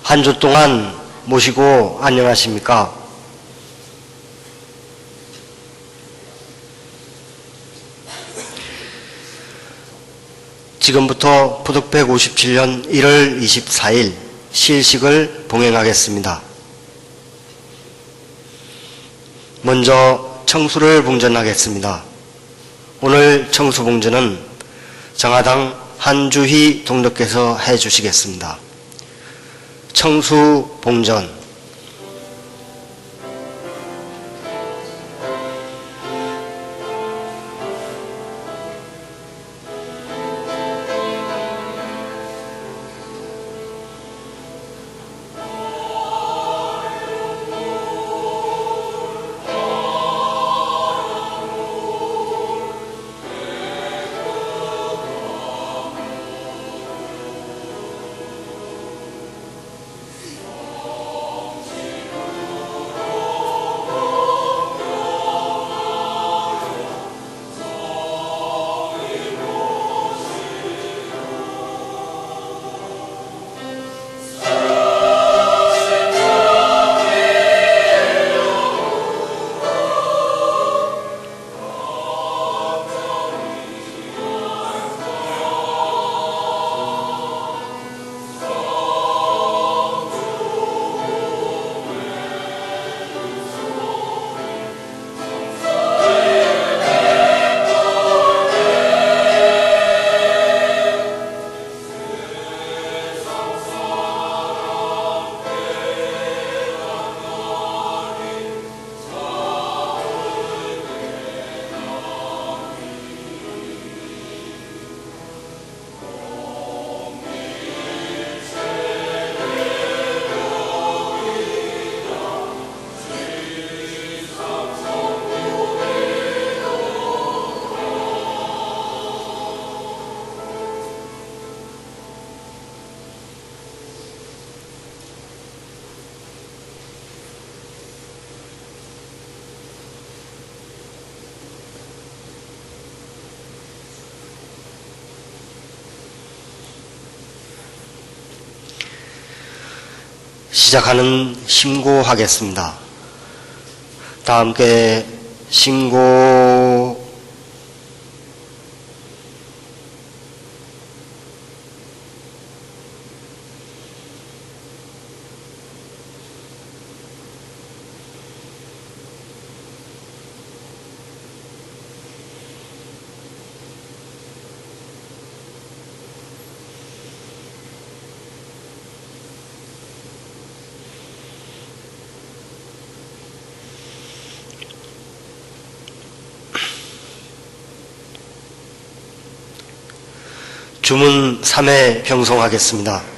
한 주 동안 모시고 안녕하십니까? 지금부터 부득 157년 1월 24일 시일식을 봉행하겠습니다. 먼저 청수를 봉전하겠습니다. 오늘 청수 봉전은 정화당 한주희 동덕께서 해주시겠습니다. 청수 봉전. 시작하는 심고하겠습니다. 다 함께 심고. 주문 3회 병송하겠습니다. 마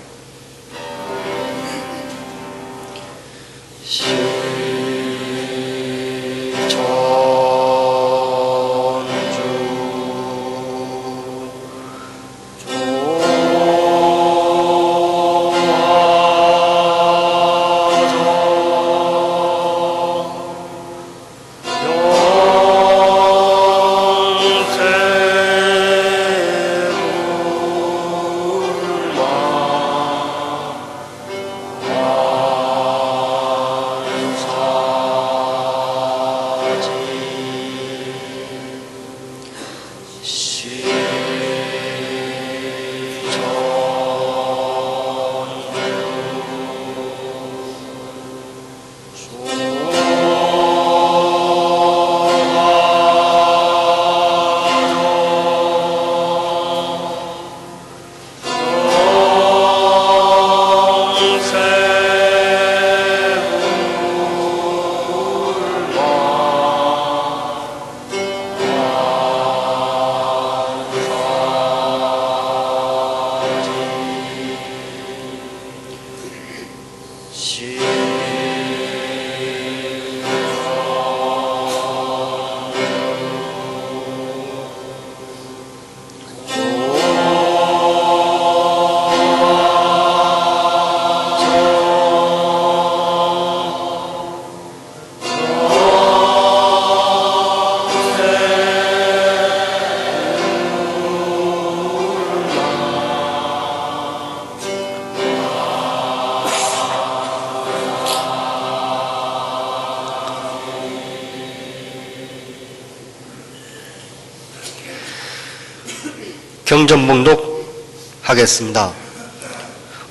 경전봉독 하겠습니다.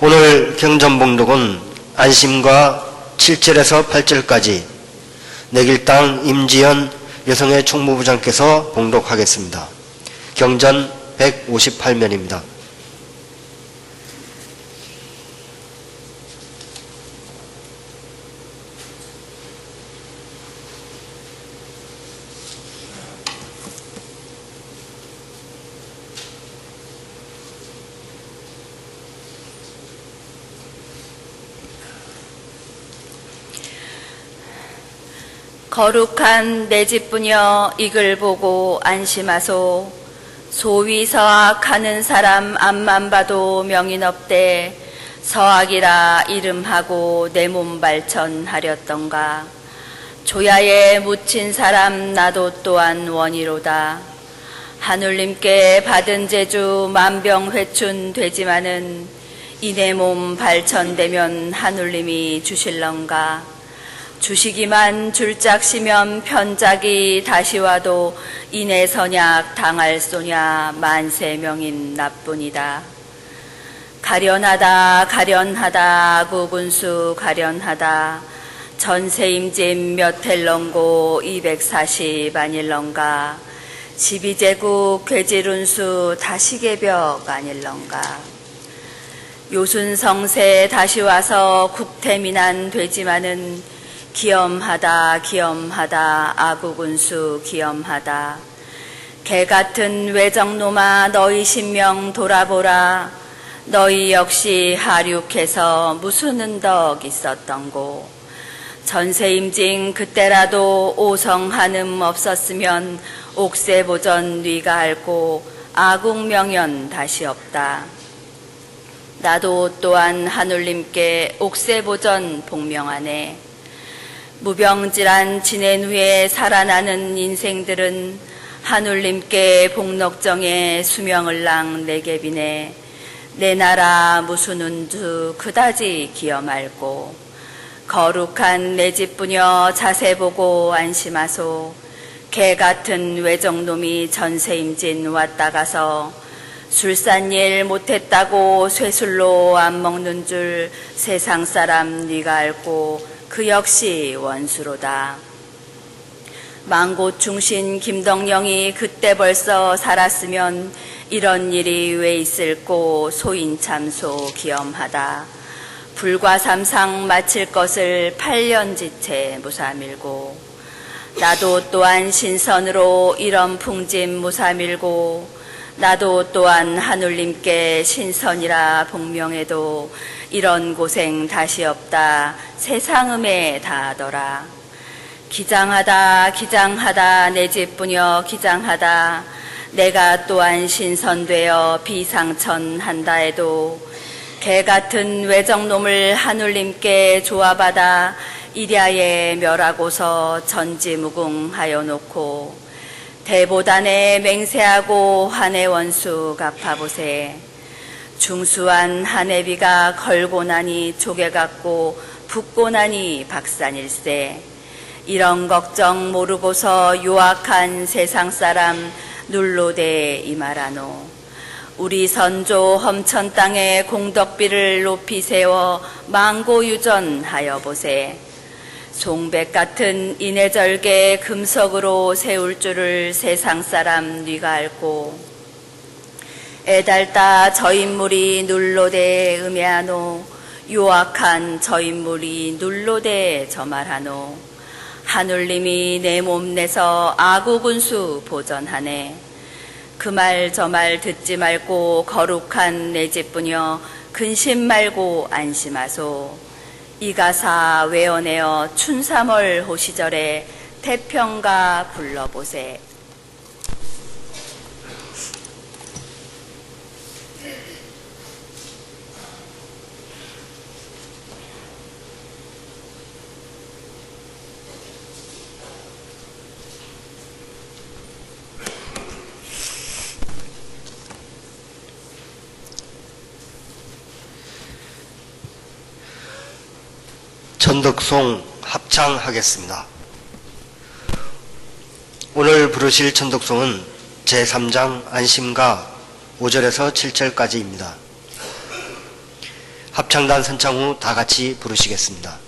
오늘 경전봉독은 안심과 7절에서 8절까지 내길당 임지연 여성의 총무부장께서 봉독하겠습니다. 경전 158면입니다. 거룩한 내 집부녀 이글 보고 안심하소. 소위 서악하는 사람 앞만 봐도 명인없대. 서악이라 이름하고 내 몸 발천하렸던가. 조야에 묻힌 사람 나도 또한 원이로다. 하늘님께 받은 제주 만병회춘 되지만은 이 내 몸 발천되면 하늘님이 주실런가. 주시기만 줄짝시면 편짝이 다시 와도 이내 선약 당할 소냐 만세명인 나뿐이다. 가련하다 가련하다 구군수 가련하다. 전세임진 몇 헬런고 240 아닐런가. 12제국 괴질운수 다시개벽 아닐런가. 요순성세 다시 와서 국태민안 되지만은 기엄하다 기엄하다 아구군수 기엄하다. 개같은 외정놈아 너희 신명 돌아보라. 너희 역시 하륙해서 무슨 은덕 있었던고. 전세임진 그때라도 오성한음 없었으면 옥세보전 네가 앓고 아국명연 다시 없다. 나도 또한 하늘님께 옥세보전 복명하네. 무병질환 지낸 후에 살아나는 인생들은 하늘님께 복록정에 수명을랑 내게 비네. 내 나라 무슨 운주 그다지 기어 말고. 거룩한 내 집부녀 자세 보고 안심하소. 개같은 외정놈이 전세임진 왔다 가서 술산일 못했다고 쇠술로 안 먹는 줄 세상 사람 네가 알고 그 역시 원수로다. 망고 충신 김덕령이 그때 벌써 살았으면 이런 일이 왜 있을꼬. 소인참소 기엄하다. 불과삼상 마칠 것을 8년 지체 무사밀고. 나도 또한 신선으로 이런 풍진 무사밀고. 나도 또한 하늘님께 신선이라 복명해도 이런 고생 다시 없다. 세상음에 다하더라. 기장하다 기장하다 내 집부녀 기장하다. 내가 또한 신선되어 비상천한다 해도 개같은 외정놈을 하늘님께 조합하다 이랴에 멸하고서 전지무궁하여 놓고 대보단에 맹세하고 한해 원수 갚아보세. 중수한 한해비가 걸고 나니 조개같고 붓고 나니 박산일세. 이런 걱정 모르고서 요악한 세상 사람 눌로대 이말하노. 우리 선조 험천 땅에 공덕비를 높이 세워 망고유전하여 보세. 송백 같은 이내절개 금석으로 세울 줄을 세상 사람 네가 알고. 애달다 저 인물이 눌로대 음해하노. 요악한 저 인물이 눌로대 저 말하노. 하늘님이 내 몸 내서 아구군수 보전하네. 그 말 저 말 듣지 말고 거룩한 내 집부녀 근심 말고 안심하소. 이 가사 외어내어 춘삼월 호시절에 태평가 불러보세. 천덕송 합창하겠습니다. 오늘 부르실 천덕송은 제3장 안심가 5절에서 7절까지입니다. 합창단 선창 후 다 같이 부르시겠습니다.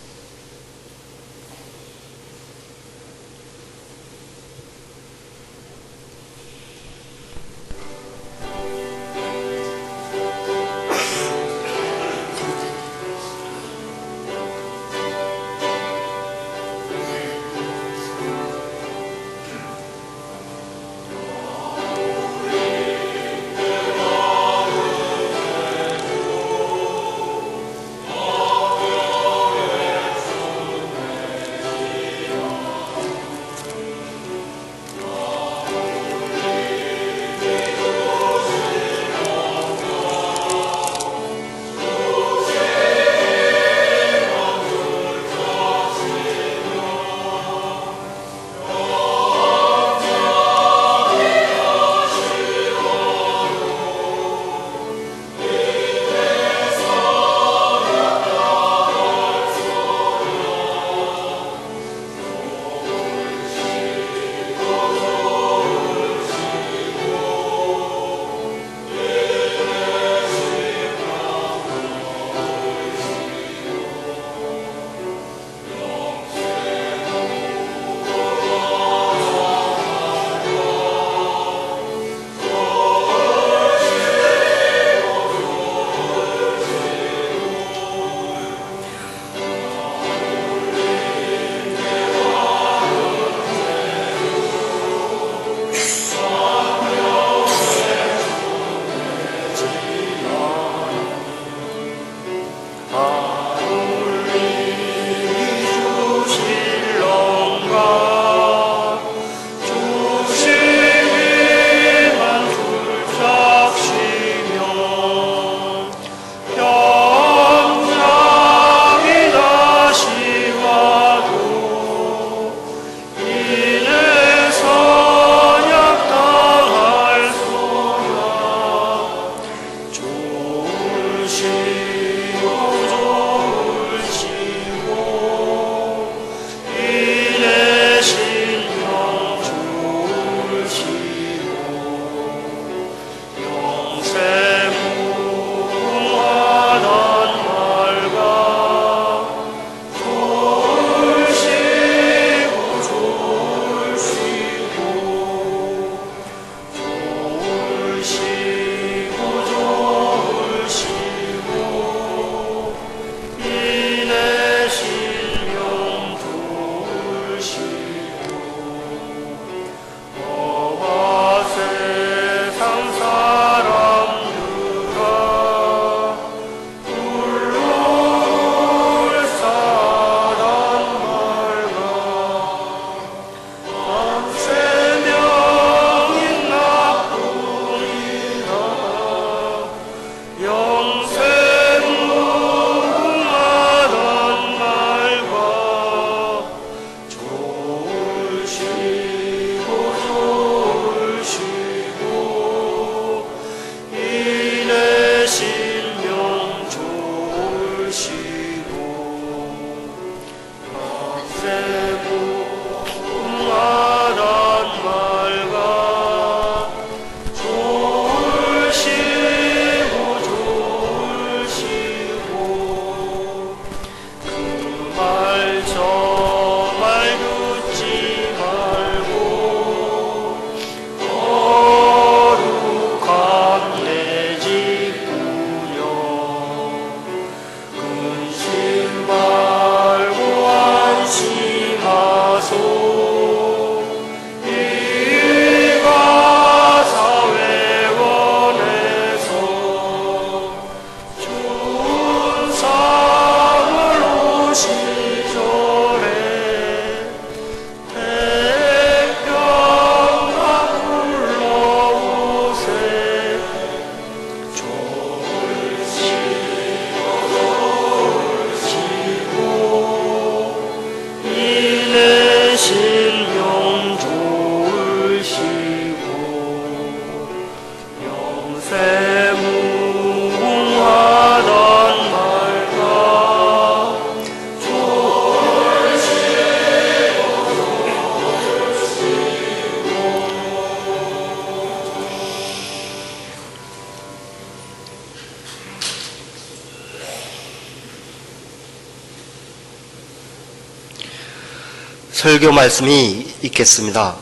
설교 말씀이 있겠습니다.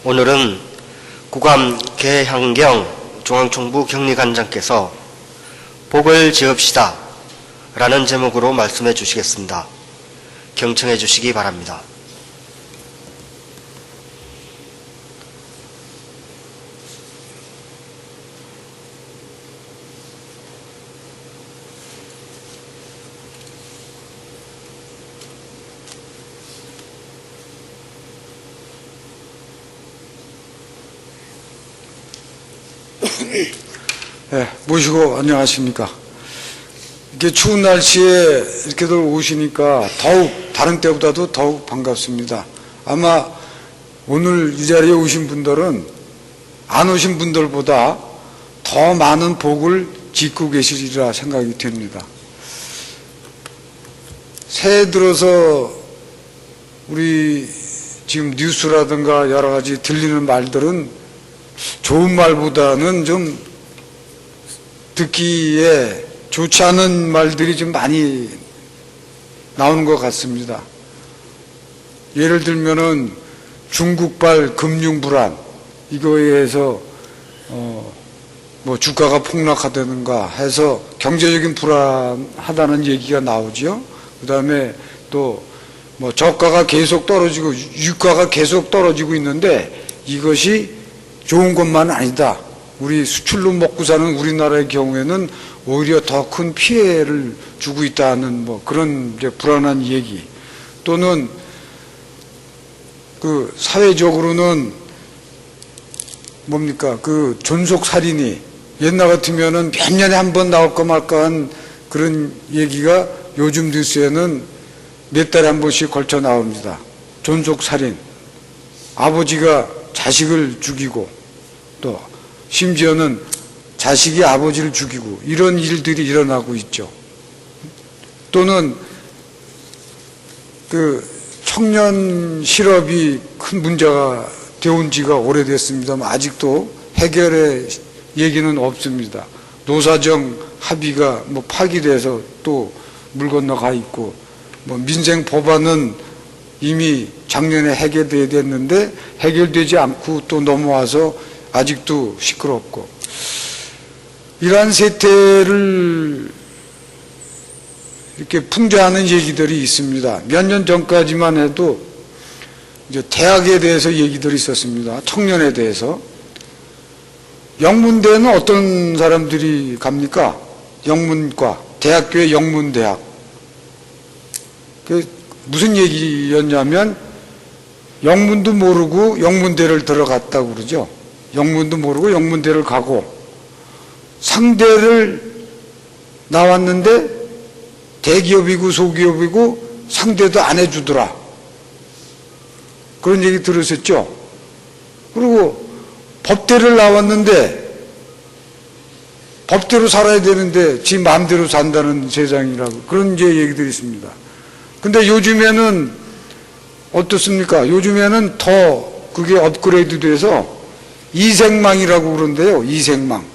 오늘은 구감 개향경 중앙총부 격리관장께서 복을 지읍시다 라는 제목으로 말씀해 주시겠습니다. 경청해 주시기 바랍니다. 네, 모시고 안녕하십니까. 이렇게 추운 날씨에 이렇게들 오시니까 더욱 다른 때보다도 더욱 반갑습니다. 아마 오늘 이 자리에 오신 분들은 안 오신 분들보다 더 많은 복을 짓고 계시리라 생각이 됩니다. 새해 들어서 우리 지금 뉴스라든가 여러 가지 들리는 말들은 좋은 말보다는 좀 듣기에 좋지 않은 말들이 좀 많이 나오는 것 같습니다. 예를 들면은 중국발 금융 불안, 이거에 의해서 뭐 주가가 폭락하다든가 해서 경제적인 불안하다는 얘기가 나오죠. 그 다음에 또 뭐 저가가 계속 떨어지고 유가가 계속 떨어지고 있는데 이것이 좋은 것만 아니다. 우리 수출로 먹고 사는 우리나라의 경우에는 오히려 더 큰 피해를 주고 있다는 뭐 그런 이제 불안한 얘기, 또는 그 사회적으로는 뭡니까 그 존속 살인이 옛날 같으면은 몇 년에 한 번 나올까 말까한 그런 얘기가 요즘 뉴스에는 몇 달에 한 번씩 걸쳐 나옵니다. 존속 살인, 아버지가 자식을 죽이고 또 심지어는 자식이 아버지를 죽이고 이런 일들이 일어나고 있죠. 또는 그 청년 실업이 큰 문제가 되어온 지가 오래됐습니다만 아직도 해결의 얘기는 없습니다. 노사정 합의가 뭐 파기돼서 또 물 건너가 있고, 뭐 민생 법안은 이미 작년에 해결돼야 됐는데 해결되지 않고 또 넘어와서 아직도 시끄럽고, 이러한 세태를 이렇게 풍자하는 얘기들이 있습니다. 몇 년 전까지만 해도 이제 대학에 대해서 얘기들이 있었습니다. 청년에 대해서. 영문대는 어떤 사람들이 갑니까? 영문과, 대학교의 영문대학. 그 무슨 얘기였냐면 영문도 모르고 영문대를 들어갔다고 그러죠. 영문도 모르고 영문대를 가고 상대를 나왔는데 대기업이고 소기업이고 상대도 안 해주더라. 그런 얘기 들으셨죠? 그리고 법대를 나왔는데 법대로 살아야 되는데 지 마음대로 산다는 세상이라고, 그런 이제 얘기들이 있습니다. 근데 요즘에는 어떻습니까? 요즘에는 더 그게 업그레이드 돼서 이생망이라고 그러는데요. 이생망.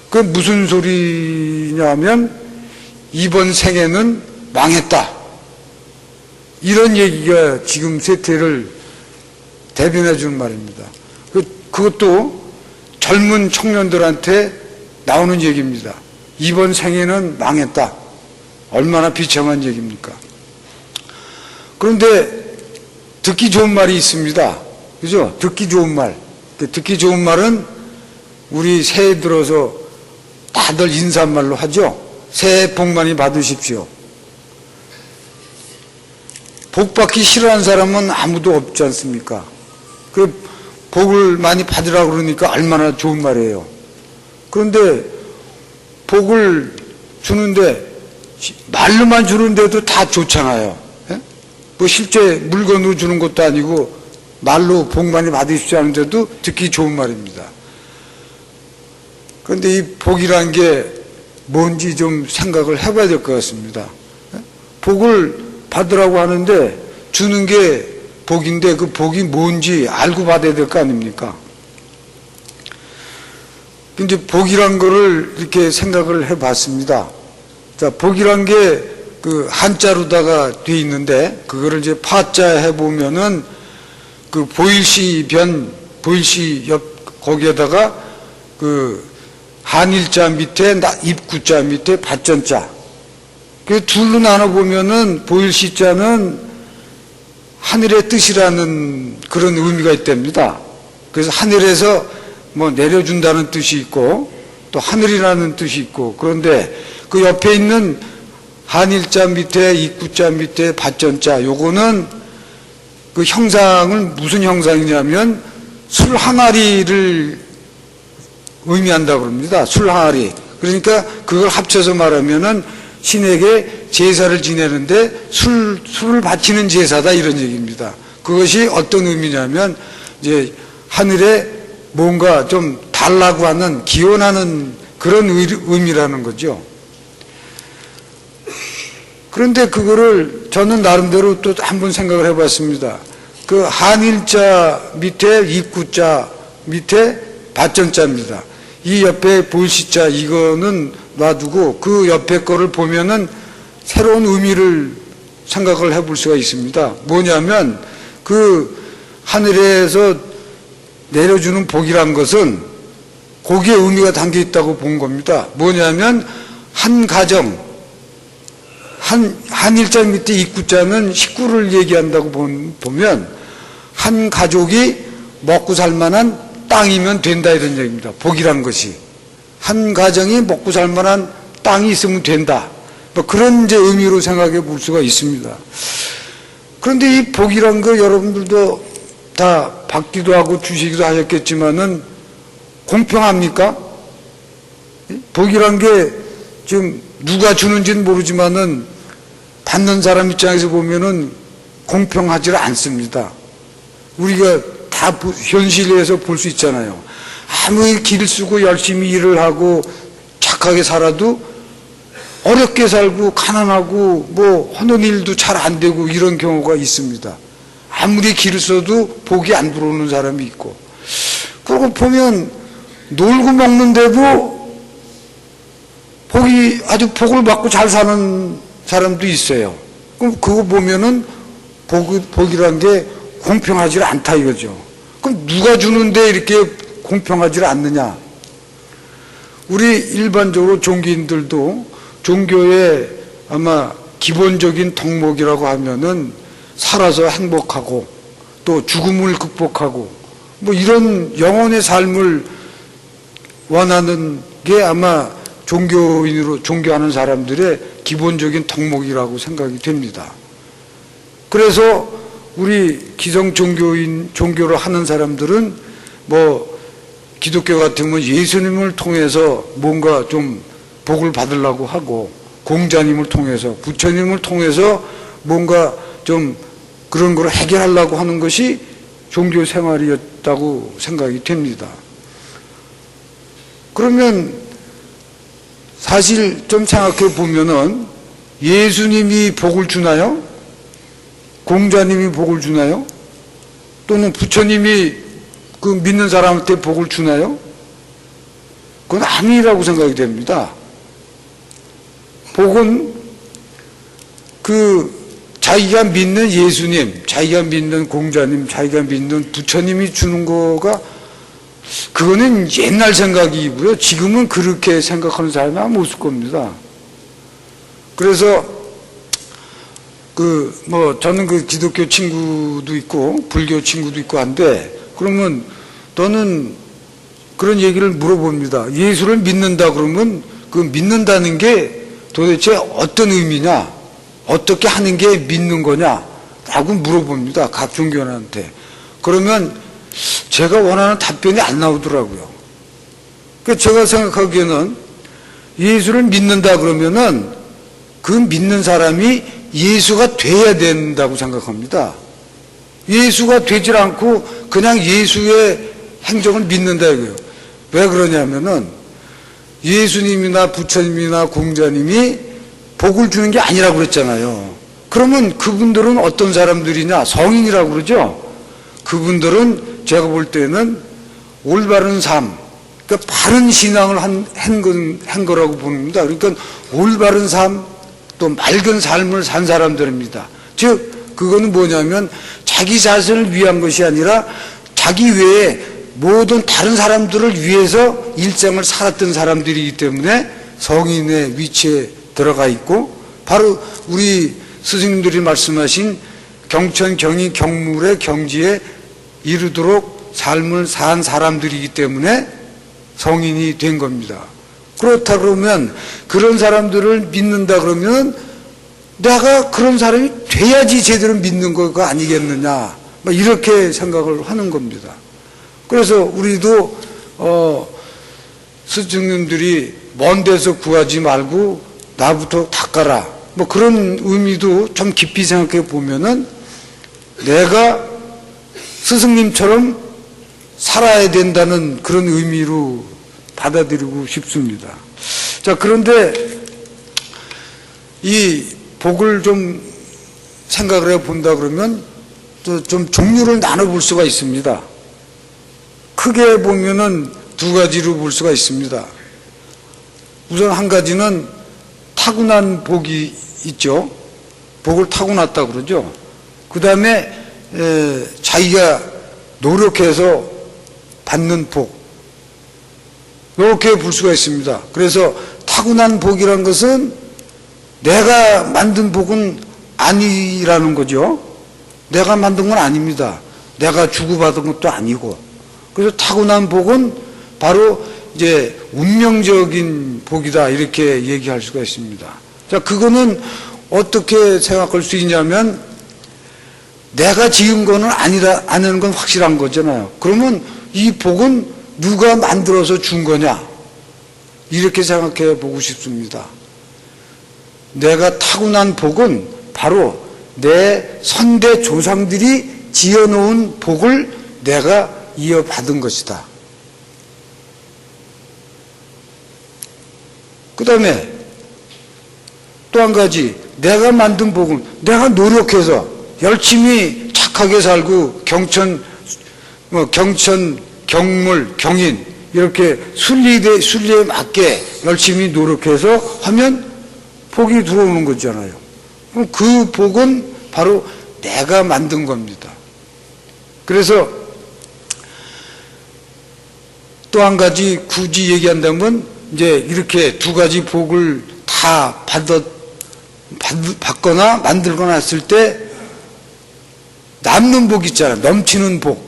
그 무슨 소리냐면 이번 생에는 망했다. 이런 얘기가 지금 세태를 대변해 주는 말입니다. 그것도 젊은 청년들한테 나오는 얘기입니다. 이번 생에는 망했다. 얼마나 비참한 얘기입니까? 그런데 듣기 좋은 말이 있습니다. 그죠? 듣기 좋은 말. 듣기 좋은 말은 우리 새해 들어서 다들 인사말로 하죠. 새해 복 많이 받으십시오. 복 받기 싫어하는 사람은 아무도 없지 않습니까? 그 복을 많이 받으라고 그러니까 얼마나 좋은 말이에요. 그런데 복을 주는데 말로만 주는데도 다 좋잖아요. 예? 뭐 실제 물건으로 주는 것도 아니고 말로 복 많이 받으십시오 하는데도 듣기 좋은 말입니다. 그런데 이 복이란 게 뭔지 좀 생각을 해봐야 될 것 같습니다. 예? 복을 받으라고 하는데 주는 게 복인데 그 복이 뭔지 알고 받아야 될 거 아닙니까? 근데 복이란 거를 이렇게 생각을 해 봤습니다. 자, 복이란 게 그 한자로다가 돼 있는데 그거를 이제 파자 해보면은 그 보일시 옆 거기에다가 그 한일자 밑에 입구자 밑에 밭전자 그 둘로 나눠 보면은 보일시자는 하늘의 뜻이라는 그런 의미가 있답니다. 그래서 하늘에서 뭐 내려준다는 뜻이 있고 또 하늘이라는 뜻이 있고 그런데 그 옆에 있는 한일자 밑에 입구자 밑에 밭전자 요거는 그 형상을 무슨 형상이냐면 술 항아리를 의미한다고 그럽니다. 술 항아리. 그러니까 그걸 합쳐서 말하면은 신에게 제사를 지내는데 술을 바치는 제사다 이런 얘기입니다. 그것이 어떤 의미냐면 이제 하늘에 뭔가 좀 달라고 하는 기원하는 그런 의미라는 거죠. 그런데 그거를 저는 나름대로 또 한번 생각을 해봤습니다. 그 한일자 밑에 입구자 밑에 밭전자입니다. 이 옆에 볼시자 이거는 놔두고 그 옆에 거를 보면은 새로운 의미를 생각을 해볼 수가 있습니다. 뭐냐면 그 하늘에서 내려주는 복이란 것은 거기에 의미가 담겨 있다고 본 겁니다. 뭐냐면 한 가정 한일자 밑에 입구자는 식구를 얘기한다고 보면 한 가족이 먹고 살만한 땅이면 된다 이런 얘기입니다. 복이란 것이 한 가정이 먹고 살만한 땅이 있으면 된다. 뭐 그런 이제 의미로 생각해 볼 수가 있습니다. 그런데 이 복이란 거 여러분들도 다 받기도 하고 주시기도 하셨겠지만은 공평합니까? 복이란 게 지금 누가 주는지는 모르지만은 받는 사람 입장에서 보면은 공평하지 않습니다. 우리가 다 현실에서 볼 수 있잖아요. 아무리 길 쓰고 열심히 일을 하고 착하게 살아도 어렵게 살고 가난하고 뭐 하는 일도 잘 안 되고 이런 경우가 있습니다. 아무리 길을 써도 복이 안 들어오는 사람이 있고 그러고 보면 놀고 먹는데도 복이 아주 복을 받고 잘 사는 사람도 있어요. 그럼 그거 보면은 복이란 게 공평하지 않다 이거죠. 그럼 누가 주는데 이렇게 공평하지 않느냐? 우리 일반적으로 종교인들도 종교의 아마 기본적인 덕목이라고 하면은 살아서 행복하고 또 죽음을 극복하고 뭐 이런 영혼의 삶을 원하는 게 아마 종교인으로 종교하는 사람들의 기본적인 덕목이라고 생각이 됩니다. 그래서 우리 기성 종교를 하는 사람들은 뭐 기독교 같으면 예수님을 통해서 뭔가 좀 복을 받으려고 하고 공자님을 통해서 부처님을 통해서 뭔가 좀 그런 걸 해결하려고 하는 것이 종교 생활이었다고 생각이 됩니다. 그러면 사실 좀 생각해 보면은 예수님이 복을 주나요? 공자님이 복을 주나요? 또는 부처님이 그 믿는 사람한테 복을 주나요? 그건 아니라고 생각이 됩니다. 복은 그 자기가 믿는 예수님, 자기가 믿는 공자님, 자기가 믿는 부처님이 주는 거가 그거는 옛날 생각이고요. 지금은 그렇게 생각하는 사람이 아마 없을 겁니다. 그래서 저는 그 기독교 친구도 있고 불교 친구도 있고 한데 그러면 너는 그런 얘기를 물어봅니다. 예수를 믿는다 그러면 그 믿는다는 게 도대체 어떤 의미냐? 어떻게 하는 게 믿는 거냐? 라고 물어봅니다. 각 종교인한테. 그러면 제가 원하는 답변이 안 나오더라고요. 그러니까 제가 생각하기에는 예수를 믿는다 그러면은 그 믿는 사람이 예수가 돼야 된다고 생각합니다. 예수가 되질 않고 그냥 예수의 행정을 믿는다 이거예요. 왜 그러냐면은 예수님이나 부처님이나 공자님이 복을 주는 게 아니라고 그랬잖아요. 그러면 그분들은 어떤 사람들이냐? 성인이라고 그러죠? 그분들은 제가 볼 때는 올바른 삶, 그러니까 바른 신앙을 한 거라고 봅니다. 그러니까 올바른 삶, 또 맑은 삶을 산 사람들입니다. 즉 그거는 뭐냐면 자기 자신을 위한 것이 아니라 자기 외에 모든 다른 사람들을 위해서 일생을 살았던 사람들이기 때문에 성인의 위치에 들어가 있고, 바로 우리 스승님들이 말씀하신 경천, 경이, 경물의 경지에 이르도록 삶을 산 사람들이기 때문에 성인이 된 겁니다. 그렇다 그러면 그런 사람들을 믿는다 그러면 내가 그런 사람이 돼야지 제대로 믿는 거가 아니겠느냐, 이렇게 생각을 하는 겁니다. 그래서 우리도 스승님들이 먼 데서 구하지 말고 나부터 닦아라, 그런 의미도 좀 깊이 생각해 보면은 내가 스승님처럼 살아야 된다는 그런 의미로 받아들이고 싶습니다. 자, 그런데 이 복을 좀 생각을 해 본다 그러면 좀 종류를 나눠볼 수가 있습니다. 크게 보면은 두 가지로 볼 수가 있습니다. 우선 한 가지는 타고난 복이 있죠. 복을 타고났다 그러죠. 그 다음에 자기가 노력해서 받는 복, 이렇게 볼 수가 있습니다. 그래서 타고난 복이란 것은 내가 만든 복은 아니라는 거죠. 내가 만든 건 아닙니다. 내가 주고받은 것도 아니고. 그래서 타고난 복은 바로 이제 운명적인 복이다, 이렇게 얘기할 수가 있습니다. 자, 그거는 어떻게 생각할 수 있냐면 내가 지은 거는 아니라는 건 확실한 거잖아요. 그러면 이 복은 누가 만들어서 준 거냐, 이렇게 생각해 보고 싶습니다. 내가 타고난 복은 바로 내 선대 조상들이 지어놓은 복을 내가 이어받은 것이다. 그 다음에 또 한 가지, 내가 만든 복은 내가 노력해서 열심히 착하게 살고 경천, 경물, 경인 이렇게 순리에 맞게 열심히 노력해서 하면 복이 들어오는 거잖아요. 그럼 그 복은 바로 내가 만든 겁니다. 그래서 또 한 가지 굳이 얘기한다면 이제 이렇게 두 가지 복을 다 받거나 만들거나 했을 때 남는 복 있잖아요. 넘치는 복.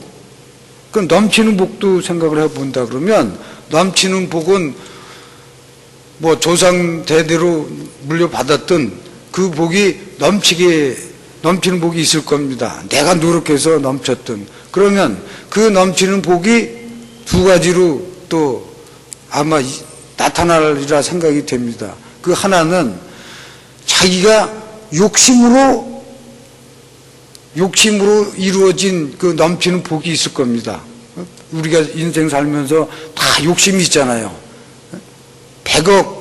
그 넘치는 복도 생각을 해본다 그러면 넘치는 복은 조상 대대로 물려받았던 그 복이 넘치는 복이 있을 겁니다. 내가 노력해서 넘쳤던. 그러면 그 넘치는 복이 두 가지로 또 아마 나타나리라 생각이 됩니다. 그 하나는 자기가 욕심으로 이루어진 그 넘치는 복이 있을 겁니다. 우리가 인생 살면서 다 욕심이 있잖아요. 100억,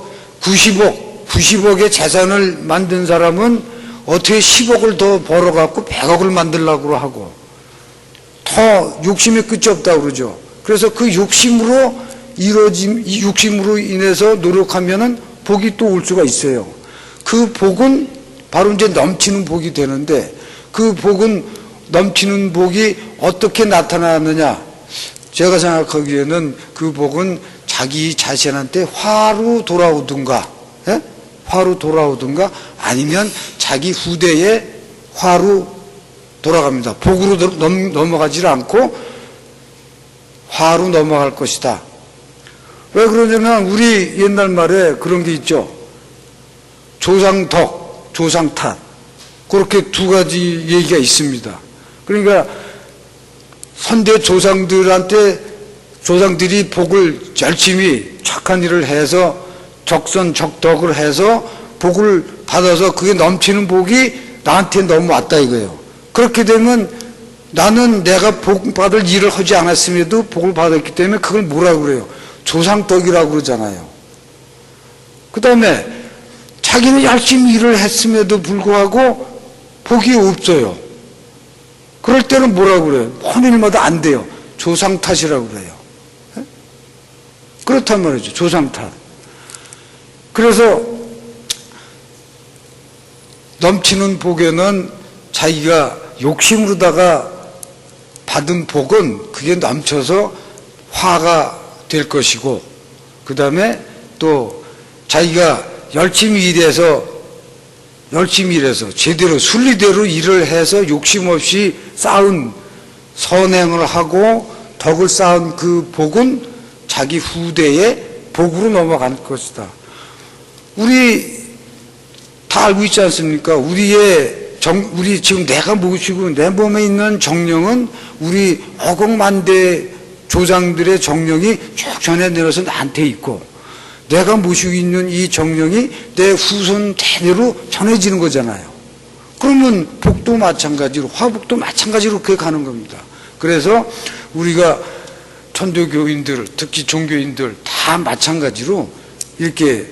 90억의 재산을 만든 사람은 어떻게 10억을 더 벌어갖고 100억을 만들려고 하고, 더 욕심의 끝이 없다고 그러죠. 그래서 그 욕심으로 인해서 노력하면은 복이 또 올 수가 있어요. 그 복은 바로 이제 넘치는 복이 되는데, 그 복은, 넘치는 복이 어떻게 나타나느냐? 제가 생각하기에는 그 복은 자기 자신한테 화로 돌아오든가, 아니면 자기 후대에 화로 돌아갑니다. 복으로 넘어가지 않고 화로 넘어갈 것이다. 왜 그러냐면 우리 옛날 말에 그런 게 있죠. 조상덕, 조상탓. 그렇게 두 가지 얘기가 있습니다. 그러니까 선대 조상들이 복을 열심히 착한 일을 해서 적선적덕을 해서 복을 받아서 그게 넘치는 복이 나한테 넘어왔다 이거예요. 그렇게 되면 나는 내가 복 받을 일을 하지 않았음에도 복을 받았기 때문에 그걸 뭐라고 그래요? 조상덕이라고 그러잖아요. 그 다음에 자기는 열심히 일을 했음에도 불구하고 복이 없어요. 그럴 때는 뭐라고 그래요? 어느 일마다 안 돼요. 조상 탓이라고 그래요. 그렇단 말이죠. 조상 탓. 그래서 넘치는 복에는 자기가 욕심으로다가 받은 복은 그게 넘쳐서 화가 될 것이고, 그 다음에 또 자기가 열심히 일해서 제대로 순리대로 일을 해서 욕심 없이 쌓은 선행을 하고 덕을 쌓은 그 복은 자기 후대의 복으로 넘어갈 것이다. 우리 다 알고 있지 않습니까? 우리 지금 내가 모시고 내 몸에 있는 정령은 우리 억억만대 조상들의 정령이 쭉 전해 내려서 나한테 있고, 내가 모시고 있는 이 정령이 내 후손 대대로 전해지는 거잖아요. 그러면 복도 마찬가지로, 화복도 마찬가지로 그렇게 가는 겁니다. 그래서 우리가 천도교인들, 특히 종교인들 다 마찬가지로 이렇게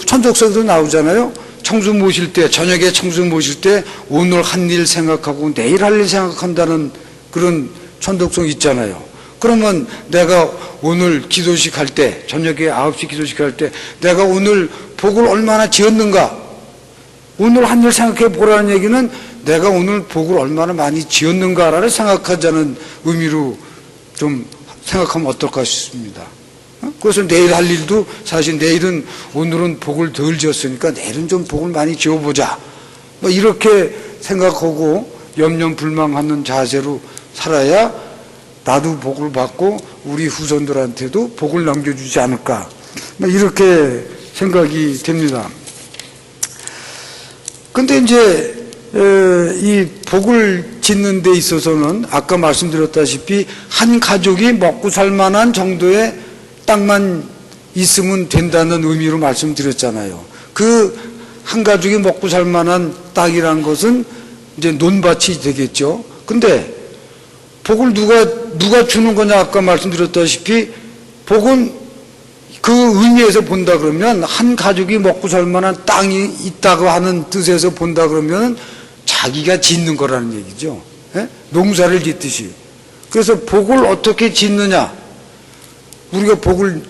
천적석도 나오잖아요. 청수 모실 때, 저녁에 청수 모실 때 오늘 한 일 생각하고 내일 할 일 생각한다는 그런 천덕성 있잖아요. 그러면 내가 오늘 기도식 할 때, 저녁에 9시 기도식 할 때 내가 오늘 복을 얼마나 지었는가, 오늘 한 일 생각해 보라는 얘기는 내가 오늘 복을 얼마나 많이 지었는가를 생각하자는 의미로 좀 생각하면 어떨까 싶습니다. 그래서 내일 할 일도 사실 내일은 오늘은 복을 덜 지었으니까 내일은 좀 복을 많이 지어보자, 뭐 이렇게 생각하고 염려불망하는 자세로 살아야 나도 복을 받고 우리 후손들한테도 복을 남겨주지 않을까, 뭐 이렇게 생각이 됩니다. 근데 이제 이 복을 짓는 데 있어서는 아까 말씀드렸다시피 한 가족이 먹고 살 만한 정도의 땅만 있으면 된다는 의미로 말씀드렸잖아요. 그 한 가족이 먹고 살 만한 땅이라는 것은 이제 논밭이 되겠죠. 근데 복을 누가 주는 거냐, 아까 말씀드렸다시피 복은 그 의미에서 본다 그러면 한 가족이 먹고 살 만한 땅이 있다고 하는 뜻에서 본다 그러면 자기가 짓는 거라는 얘기죠. 예? 농사를 짓듯이. 그래서 복을 어떻게 짓느냐, 우리가 복을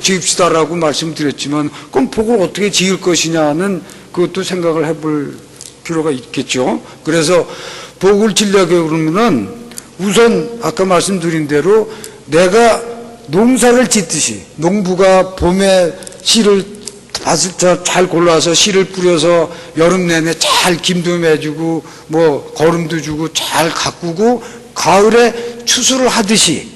지읍시다라고 말씀드렸지만, 그럼 복을 어떻게 지을 것이냐는 그것도 생각을 해볼 필요가 있겠죠. 그래서 복을 지려고 그러면은 우선 아까 말씀드린 대로 내가 농사를 짓듯이, 농부가 봄에 씨를 밭을 잘 골라서 씨를 뿌려서 여름 내내 잘 김도 매주고 뭐 거름도 주고 잘 가꾸고 가을에 추수를 하듯이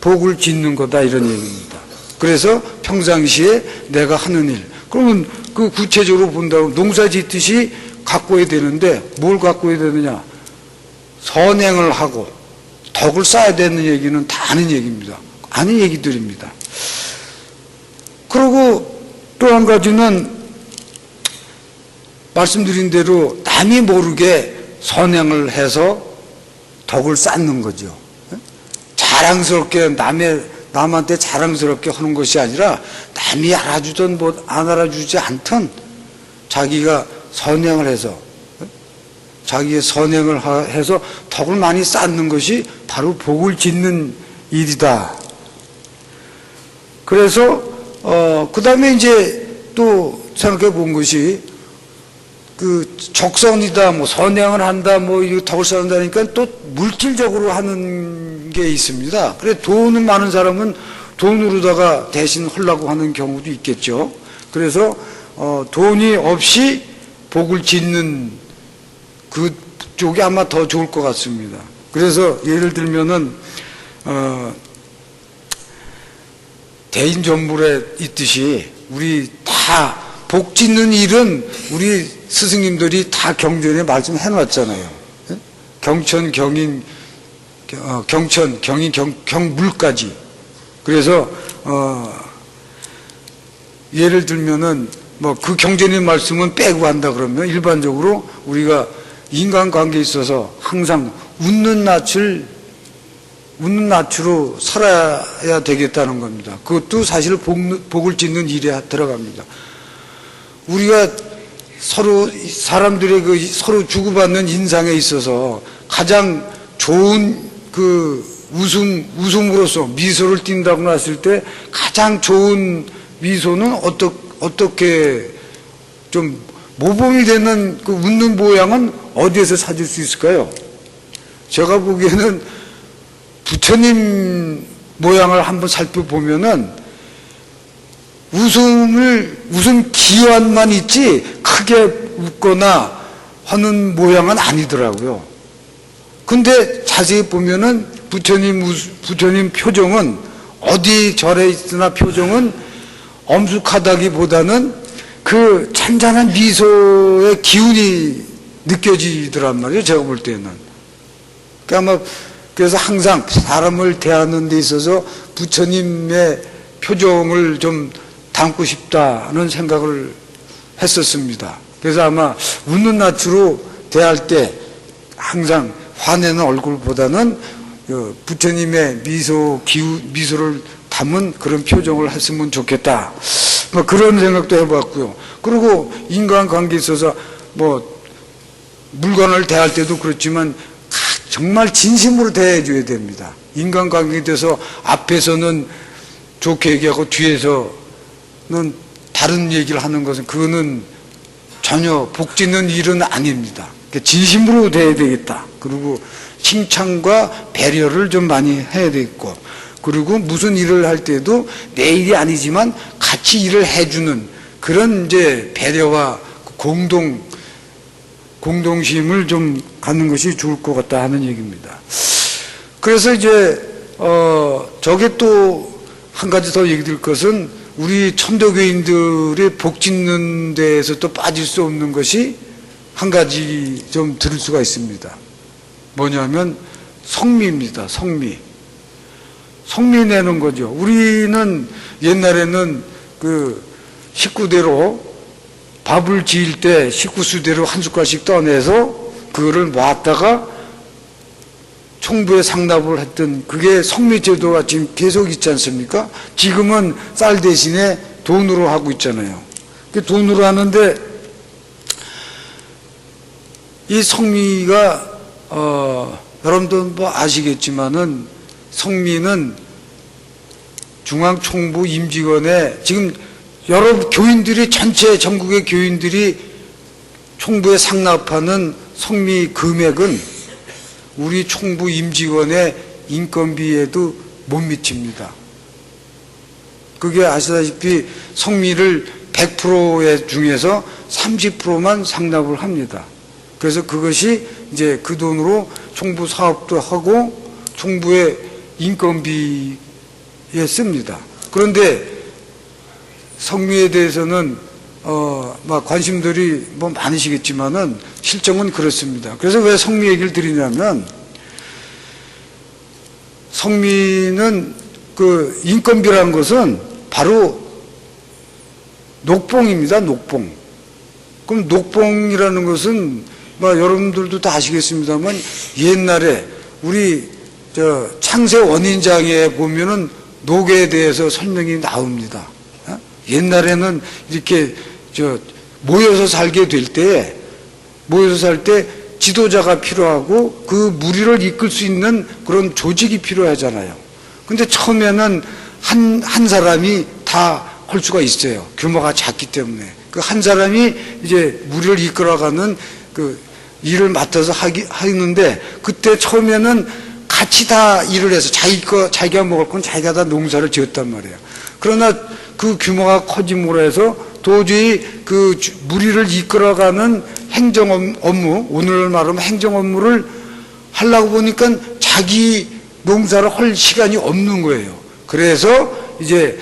복을 짓는 거다, 이런 얘기입니다. 그래서 평상시에 내가 하는 일, 그러면 그 구체적으로 본다면 농사 짓듯이 가꿔야 되는데 뭘 가꿔야 되느냐, 선행을 하고 덕을 쌓아야 되는 얘기는 다 아는 얘기입니다. 아는 얘기들입니다. 그리고 또 한 가지는 말씀드린 대로 남이 모르게 선행을 해서 덕을 쌓는 거죠. 자랑스럽게 남한테 자랑스럽게 하는 것이 아니라 남이 알아주든 뭐 안 알아주지 않든 자기가 선행을 해서, 자기의 선행을 해서 덕을 많이 쌓는 것이 바로 복을 짓는 일이다. 그래서 그 다음에 이제 또 생각해 본 것이 그 적선이다, 뭐 선행을 한다, 뭐 이거 덕을 쌓는다니까 또 물질적으로 하는 게 있습니다. 그래 돈은 많은 사람은 돈으로다가 대신 하려고 하는 경우도 있겠죠. 그래서 돈이 없이 복을 짓는 그쪽이 아마 더 좋을 것 같습니다. 그래서 예를 들면은 대인전불에 있듯이 우리 다 복 짓는 일은 우리 스승님들이 다 경전에 말씀해 놨잖아요. 경천, 경인, 경물까지. 그래서 예를 들면은 뭐 그 경전의 말씀은 빼고 한다 그러면 일반적으로 우리가 인간관계에 있어서 항상 웃는 낯으로 살아야 되겠다는 겁니다. 그것도 사실 복을 짓는 일에 들어갑니다. 우리가 서로 사람들의 그 서로 주고받는 인상에 있어서 가장 좋은 그 웃음으로써 미소를 띈다고 했을 때 가장 좋은 미소는 어떻게 좀 모범이 되는 그 웃는 모양은 어디에서 찾을 수 있을까요? 제가 보기에는 부처님 모양을 한번 살펴보면은 웃음 기완만 있지 크게 웃거나 하는 모양은 아니더라고요. 근데 자세히 보면은 부처님 표정은 어디 절에 있으나 표정은 엄숙하다기보다는 그 찬찬한 미소의 기운이 느껴지더란 말이에요. 제가 볼 때는. 그러니까 그래서 항상 사람을 대하는 데 있어서 부처님의 표정을 좀 담고 싶다는 생각을 했었습니다. 그래서 아마 웃는 낯으로 대할 때 항상 화내는 얼굴보다는 부처님의 미소를 담은 그런 표정을 했으면 좋겠다. 그런 생각도 해봤고요. 그리고 인간관계에 있어서 물건을 대할 때도 그렇지만 정말 진심으로 대해줘야 됩니다. 인간관계에 대해서 앞에서는 좋게 얘기하고 뒤에서는 다른 얘기를 하는 것은 그거는 전혀 복짓는 일은 아닙니다. 진심으로 대해야 되겠다. 그리고 칭찬과 배려를 좀 많이 해야 되겠고, 그리고 무슨 일을 할 때도 내 일이 아니지만 같이 일을 해주는 그런 이제 배려와 공동심을 좀 갖는 것이 좋을 것 같다 하는 얘기입니다. 그래서 이제 저게 또 한 가지 더 얘기 드릴 것은 우리 천도교인들이 복 짓는 데에서 또 빠질 수 없는 것이 한 가지 좀 들을 수가 있습니다. 뭐냐면 성미입니다. 성미 내는 거죠. 우리는 옛날에는 그 식구대로 밥을 지을 때 식구수대로 한 숟갈씩 떠내서 그거를 모았다가 총부에 상납을 했던 그게 성미제도가 지금 계속 있지 않습니까? 지금은 쌀 대신에 돈으로 하고 있잖아요. 돈으로 하는데 이 성미가 여러분도 아시겠지만은 성미는 중앙총부 임직원에 지금 여러 교인들이 전체 전국의 교인들이 총부에 상납하는 성미 금액은 우리 총부 임직원의 인건비에도 못 미칩니다. 그게 아시다시피 성미를 100%의 중에서 30%만 상납을 합니다. 그래서 그것이 이제 그 돈으로 총부 사업도 하고 총부의 인건비에 씁니다. 그런데 성미에 대해서는 관심들이 많으시겠지만은 실정은 그렇습니다. 그래서 왜 성미 얘기를 드리냐면 성미는 그 인건비라는 것은 바로 녹봉입니다. 녹봉. 그럼 녹봉이라는 것은 여러분들도 다 아시겠습니다만 옛날에 우리 창세 원인장에 보면은 녹에 대해서 설명이 나옵니다. 옛날에는 이렇게 모여서 살게 될 때 지도자가 필요하고 그 무리를 이끌 수 있는 그런 조직이 필요하잖아요. 근데 처음에는 한 사람이 다 할 수가 있어요. 규모가 작기 때문에. 그 한 사람이 이제 무리를 이끌어가는 그 일을 맡아서 하는데 그때 처음에는 같이 다 일을 해서 자기가 먹을 건 자기가 다 농사를 지었단 말이에요. 그러나 그 규모가 커짐으로 해서 도저히 그 무리를 이끌어가는 행정 업무, 오늘 말하면 행정 업무를 하려고 보니까 자기 농사를 할 시간이 없는 거예요. 그래서 이제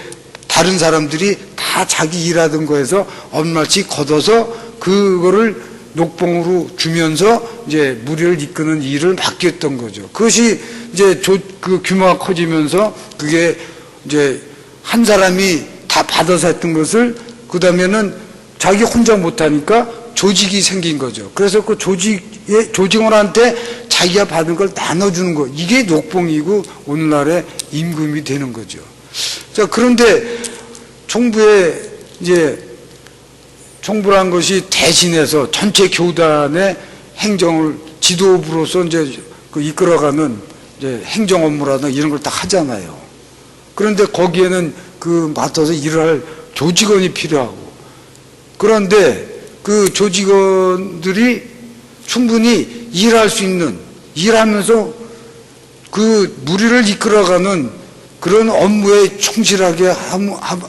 다른 사람들이 다 자기 일하던 거에서 얼마씩 걷어서 그거를 녹봉으로 주면서 이제 무리를 이끄는 일을 맡겼던 거죠. 그것이 이제 그 규모가 커지면서 그게 이제 한 사람이 다 받아서 했던 것을 그 다음에는 자기 혼자 못하니까 조직이 생긴 거죠. 그래서 그 조직원한테 자기가 받은 걸 나눠주는 거. 이게 녹봉이고 오늘날의 임금이 되는 거죠. 자, 그런데 총부란 것이 대신해서 전체 교단의 행정을 지도부로서 이제 그 이끌어가는 이제 행정 업무라든가 이런 걸 다 하잖아요. 그런데 거기에는 그 맡아서 일을 할 조직원이 필요하고 그런데 그 조직원들이 충분히 일할 수 있는, 일하면서 그 무리를 이끌어가는 그런 업무에 충실하게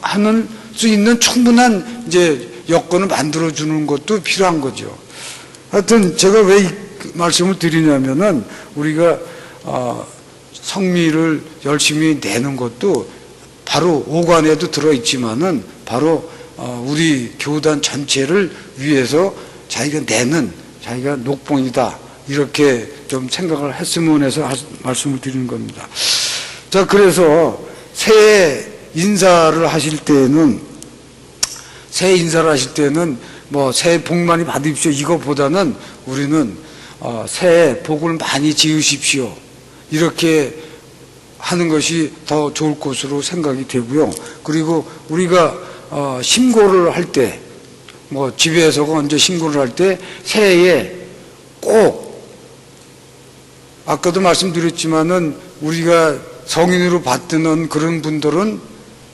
하는 수 있는 충분한 이제 여건을 만들어주는 것도 필요한 거죠. 하여튼 제가 왜 이 말씀을 드리냐면은 우리가 성미를 열심히 내는 것도 바로 오관에도 들어있지만은 바로 우리 교단 전체를 위해서 자기가 내는 자기가 녹봉이다 이렇게 좀 생각을 했으면 해서 말씀을 드리는 겁니다. 자, 그래서 새해 인사를 하실 때는 뭐 새해 복 많이 받으십시오 이거보다는 우리는 새해 복을 많이 지으십시오 이렇게 하는 것이 더 좋을 것으로 생각이 되고요. 그리고 우리가 신고를 할 때, 뭐 집에서가 언제 신고를 할 때 새해에 꼭 아까도 말씀드렸지만은 우리가 성인으로 받드는 그런 분들은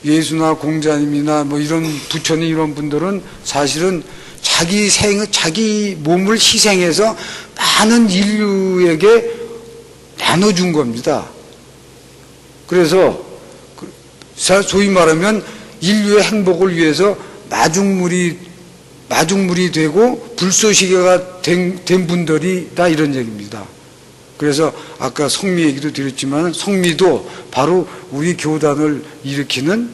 예수나 공자님이나 뭐 이런 부처님 이런 분들은 사실은 자기 몸을 희생해서 많은 인류에게 나눠준 겁니다. 그래서 소위 말하면 인류의 행복을 위해서 마중물이 되고 불쏘시개가 된 분들이다 이런 얘기입니다. 그래서 아까 성미 얘기도 드렸지만 성미도 바로 우리 교단을 일으키는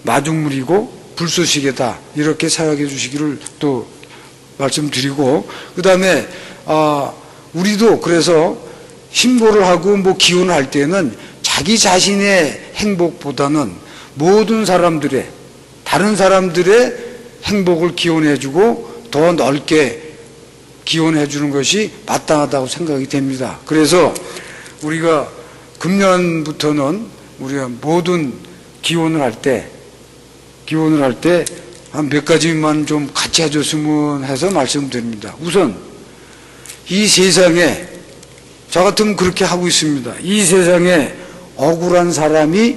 마중물이고 불쏘시개다 이렇게 생각해 주시기를 또 말씀드리고, 그 다음에 우리도 그래서 신고를 하고 뭐 기원을 할 때는 자기 자신의 행복보다는 모든 사람들의 다른 사람들의 행복을 기원해주고 더 넓게 기원해주는 것이 마땅하다고 생각이 됩니다. 그래서 우리가 금년부터는 우리가 모든 기원을 할 때 한 몇 가지만 좀 같이 해줬으면 해서 말씀드립니다. 우선 이 세상에 저 같으면 그렇게 하고 있습니다. 이 세상에 억울한 사람이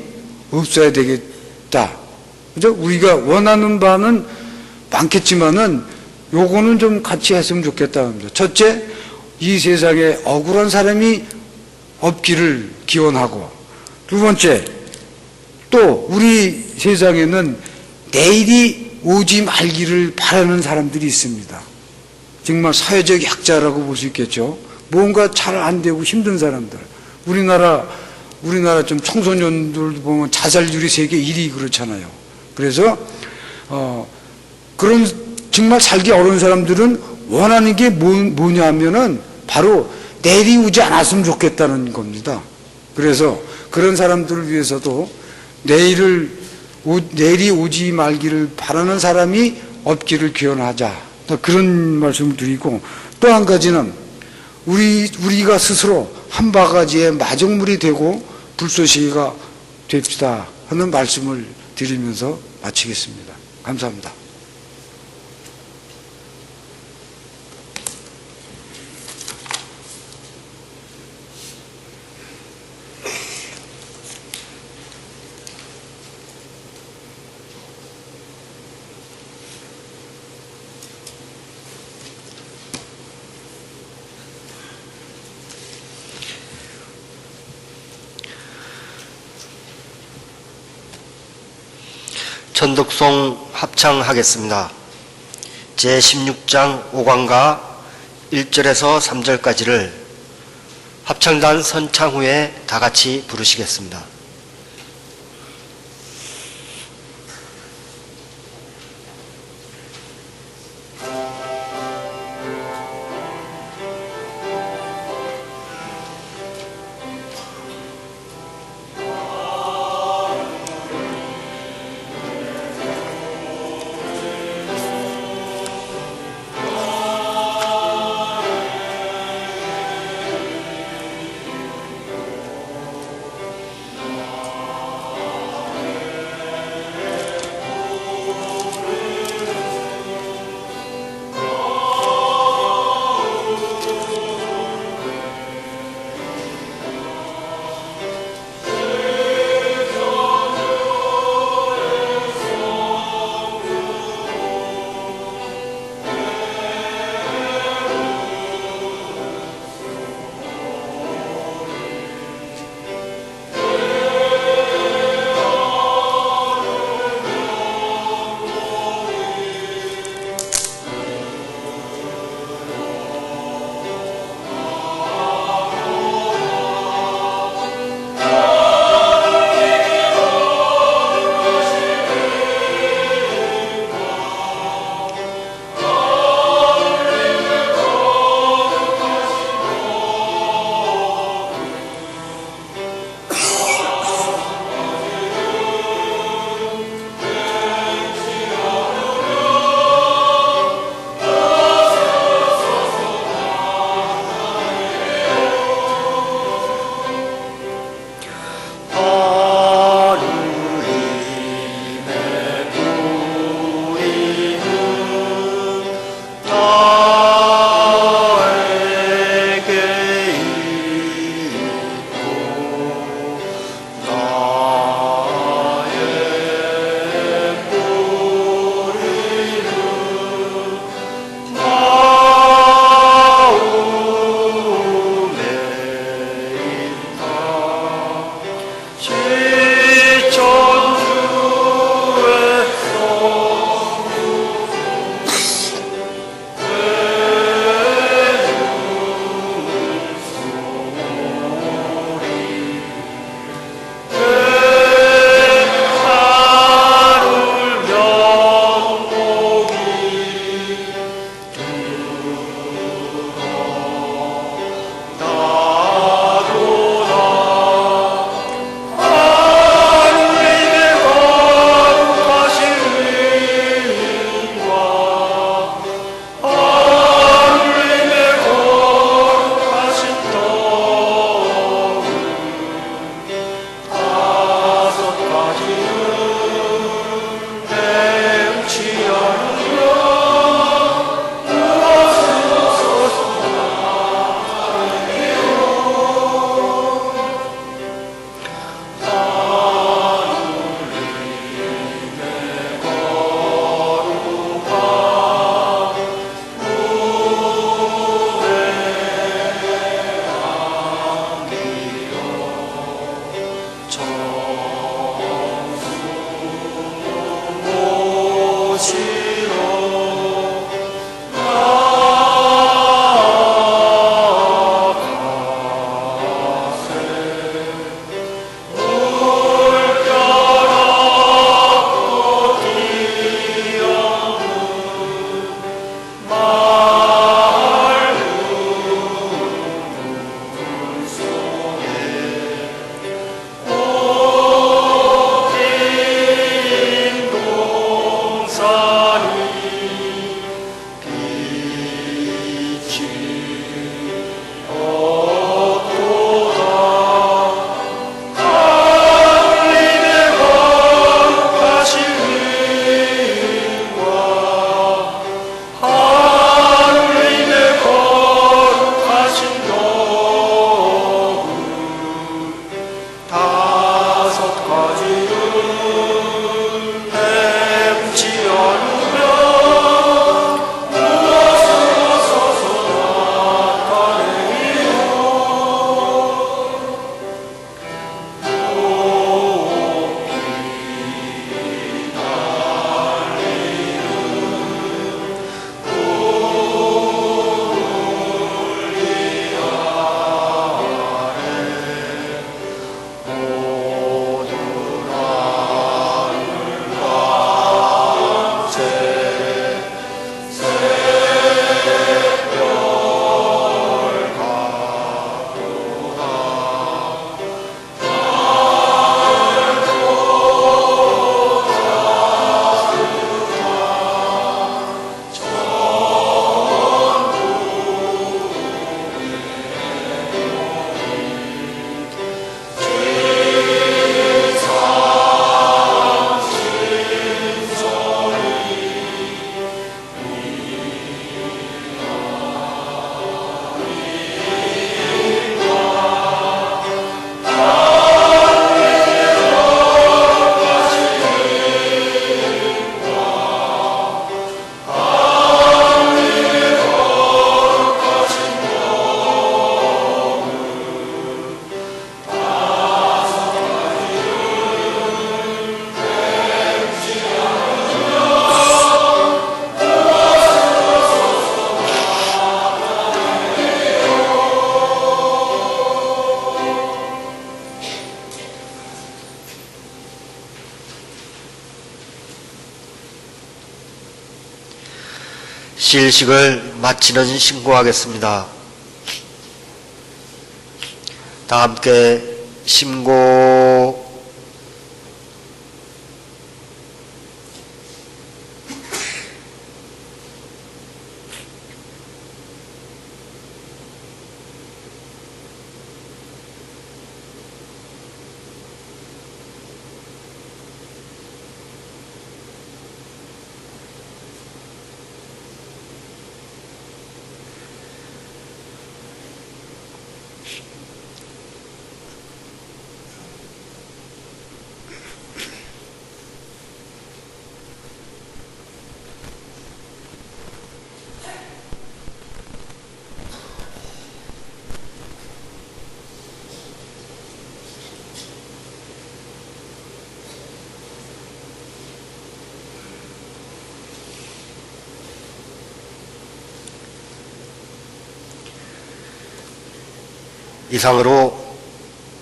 없어야 되겠다. 그죠? 우리가 원하는 바는 많겠지만은 요거는 좀 같이 했으면 좋겠다 합니다. 첫째, 이 세상에 억울한 사람이 없기를 기원하고, 두 번째, 또 우리 세상에는 내일이 오지 말기를 바라는 사람들이 있습니다. 정말 사회적 약자라고 볼 수 있겠죠. 뭔가 잘 안 되고 힘든 사람들. 우리나라 좀 청소년들 보면 자살률이 세계 1위 그렇잖아요. 그래서 그런 정말 살기 어려운 사람들은 원하는 게 뭐냐 하면은 바로 내일이 오지 않았으면 좋겠다는 겁니다. 그래서 그런 사람들을 위해서도 내일이 오지 말기를 바라는 사람이 없기를 기원하자. 그런 말씀을 드리고, 또 한 가지는 우리가 스스로 한 바가지의 마중물이 되고 불쏘시개가 됩시다 하는 말씀을 드리면서 마치겠습니다. 감사합니다. 전독송 합창하겠습니다. 제16장 5관과 1절에서 3절까지를 합창단 선창 후에 다 같이 부르시겠습니다. 시일식을 마치는 신고하겠습니다. 다 함께 신고. 이상으로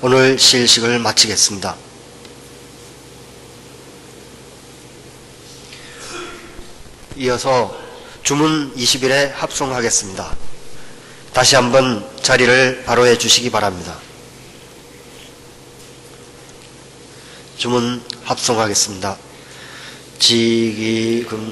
오늘 시일식을 마치겠습니다. 이어서 주문 20일에 합송하겠습니다. 다시 한번 자리를 바로해 주시기 바랍니다. 주문 합송하겠습니다. 지기금지원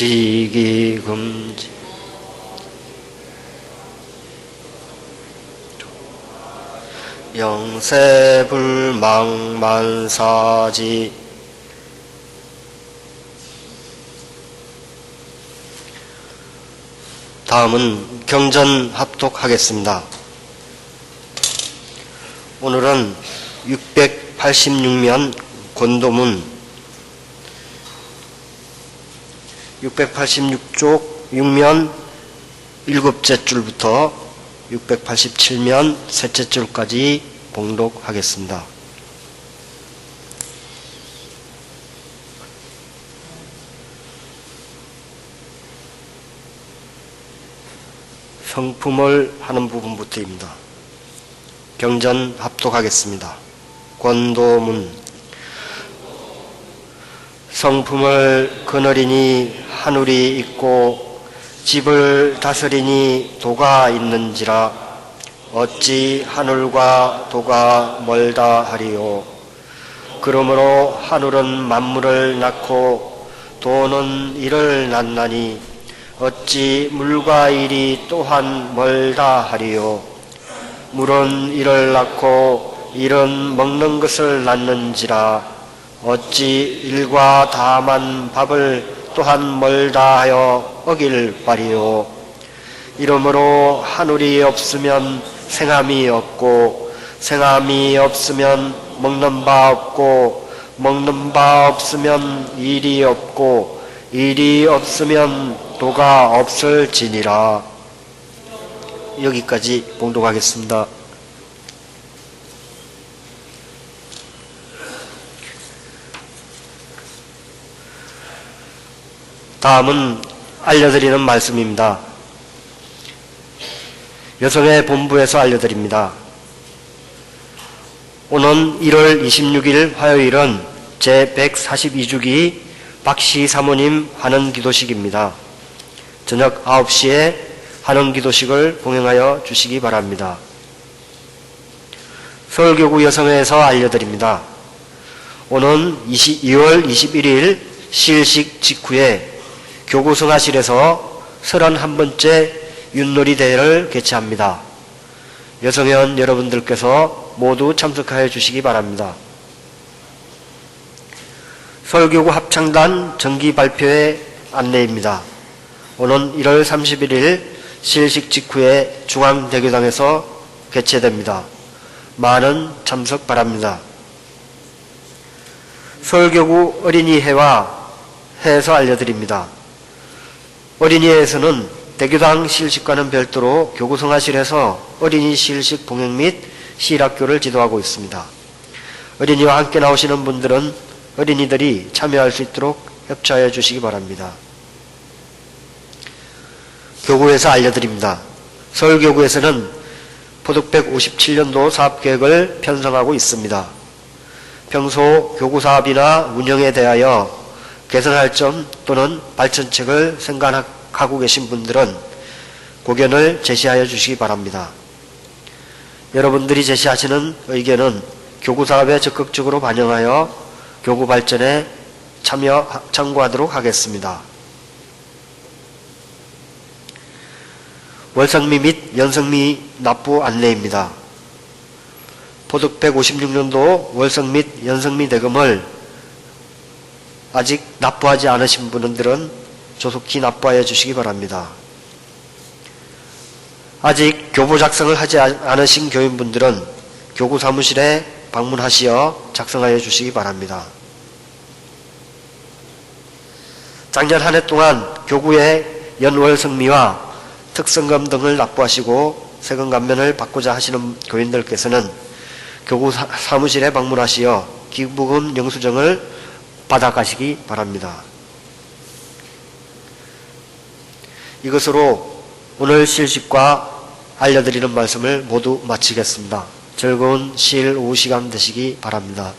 지기 금지 영세불망만사지 다음은 경전 합독하겠습니다. 오늘은 686면 권도문 686쪽 6면 7째 줄부터 687면 3째 줄까지 봉독하겠습니다. 성품을 하는 부분부터입니다. 경전 합독하겠습니다. 권도문 성품을 거느리니 하늘이 있고 집을 다스리니 도가 있는지라 어찌 하늘과 도가 멀다 하리요. 그러므로 하늘은 만물을 낳고 도는 이를 낳나니 어찌 물과 일이 또한 멀다 하리요. 물은 이를 낳고 일은 먹는 것을 낳는지라 어찌 일과 다만 밥을 또한 멀다 하여 어길 바리요. 이러므로 하늘이 없으면 생함이 없고 생함이 없으면 먹는 바 없고 먹는 바 없으면 일이 없고 일이 없으면 도가 없을지니라. 여기까지 봉독하겠습니다. 다음은 알려드리는 말씀입니다. 여성의 본부에서 알려드립니다. 오는 1월 26일 화요일은 제142주기 박씨 사모님 환원 기도식입니다. 저녁 9시에 환원 기도식을 봉행하여 주시기 바랍니다. 서울교구 여성회에서 알려드립니다. 오는 2월 21일 시일식 직후에 교구 성화실에서 31번째 윷놀이 대회를 개최합니다. 여성회원 여러분들께서 모두 참석하여 주시기 바랍니다. 서울교구 합창단 정기 발표회 안내입니다. 오는 1월 31일 시일식 직후에 중앙대교당에서 개최됩니다. 많은 참석 바랍니다. 서울교구 어린이회와 회에서 알려드립니다. 어린이회에서는 대교당 시일식과는 별도로 교구 성화실에서 어린이 시일식 봉행 및 시일학교를 지도하고 있습니다. 어린이와 함께 나오시는 분들은 어린이들이 참여할 수 있도록 협조하여 주시기 바랍니다. 교구에서 알려드립니다. 서울교구에서는 포득 157년도 사업계획을 편성하고 있습니다. 평소 교구 사업이나 운영에 대하여 개선할 점 또는 발전책을 생각하고 계신 분들은 고견을 제시하여 주시기 바랍니다. 여러분들이 제시하시는 의견은 교구 사업에 적극적으로 반영하여 교구 발전에 참고하도록 하겠습니다. 월성미 및 연성미 납부 안내입니다. 포득 156년도 월성 및 연성미 대금을 아직 납부하지 않으신 분들은 조속히 납부하여 주시기 바랍니다. 아직 교부 작성을 하지 않으신 교인분들은 교구 사무실에 방문하시어 작성하여 주시기 바랍니다. 작년 한 해 동안 교구의 연월 성미와 특성금 등을 납부하시고 세금 감면을 받고자 하시는 교인들께서는 교구 사무실에 방문하시어 기부금 영수증을 받아가시기 바랍니다. 이것으로 오늘 시일식과 알려드리는 말씀을 모두 마치겠습니다. 즐거운 시일 오후 시간 되시기 바랍니다.